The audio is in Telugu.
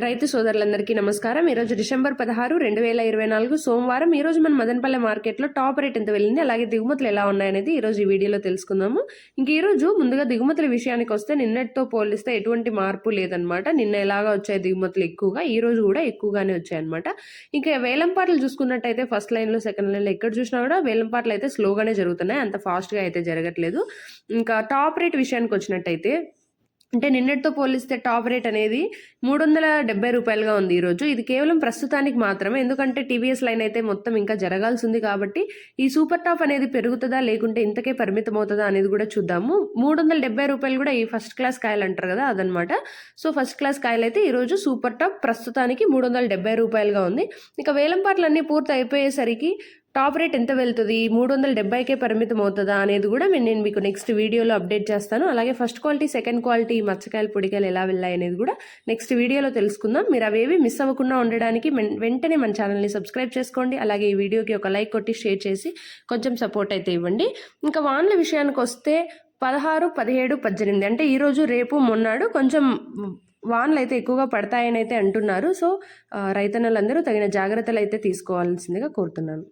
రైతు సోదరులందరికీ నమస్కారం. ఈరోజు డిసెంబర్ 16, 2024 సోమవారం. ఈరోజు మన మదనపల్లె మార్కెట్లో టాప్ రేట్ ఎంత వెళ్ళింది, అలాగే దిగుమతులు ఎలా ఉన్నాయనేది ఈరోజు ఈ వీడియోలో తెలుసుకుందాము. ఇంక ఈరోజు ముందుగా దిగుమతుల విషయానికి వస్తే నిన్నటితో పోలిస్తే ఎటువంటి మార్పు లేదనమాట. నిన్న ఎలాగా వచ్చాయి దిగుమతులు ఎక్కువగా, ఈ రోజు కూడా ఎక్కువగానే వచ్చాయన్నమాట. ఇంకా వేలంపాటలు చూసుకున్నట్టయితే ఫస్ట్ లైన్లో సెకండ్ లైన్లో ఎక్కడ చూసినా కూడా వేలంపాటలు అయితే స్లోగానే జరుగుతున్నాయి, అంత ఫాస్ట్గా అయితే జరగట్లేదు. ఇంకా టాప్ రేట్ విషయానికి వచ్చినట్టయితే అంటే నిన్నటితో పోలిస్తే టాప్ రేట్ అనేది 370 రూపాయలుగా ఉంది ఈరోజు. ఇది కేవలం ప్రస్తుతానికి మాత్రమే, ఎందుకంటే టీవీఎస్ లైన్ అయితే మొత్తం ఇంకా జరగాల్సి ఉంది కాబట్టి ఈ సూపర్ టాప్ అనేది పెరుగుతుందా లేకుంటే ఇంతకే పరిమితం అవుతుందా అనేది కూడా చూద్దాము. 370 రూపాయలు కూడా ఈ ఫస్ట్ క్లాస్ కాయలు అంటారు కదా, అదనమాట. సో ఫస్ట్ క్లాస్ కాయలు అయితే ఈరోజు సూపర్ టాప్ ప్రస్తుతానికి 370 రూపాయలుగా ఉంది. ఇక వేలంపాట్లు అన్నీ పూర్తి అయిపోయేసరికి టాప్ రేట్ ఎంత వెళ్తుంది, 370కే పరిమితం అవుతుందా అనేది కూడా నేను మీకు నెక్స్ట్ వీడియోలో అప్డేట్ చేస్తాను. అలాగే ఫస్ట్ క్వాలిటీ, సెకండ్ క్వాలిటీ మచ్చకాయలు, పొడికాయలు ఎలా వెళ్ళాయి అనేది కూడా నెక్స్ట్ వీడియోలో తెలుసుకుందాం. మీరు అవేవి మిస్ అవ్వకుండా ఉండడానికి వెంటనే మన ఛానల్ని సబ్స్క్రైబ్ చేసుకోండి. అలాగే ఈ వీడియోకి ఒక లైక్ కొట్టి షేర్ చేసి కొంచెం సపోర్ట్ అయితే ఇవ్వండి. ఇంకా వాన్ల విషయానికి వస్తే 16, 17, 18 అంటే ఈరోజు, రేపు, మొన్నాడు కొంచెం వానలు అయితే ఎక్కువగా పడతాయని అయితే అంటున్నారు. సో రైతన్నలందరూ తగిన జాగ్రత్తలు అయితే తీసుకోవాల్సిందిగా కోరుతున్నాను.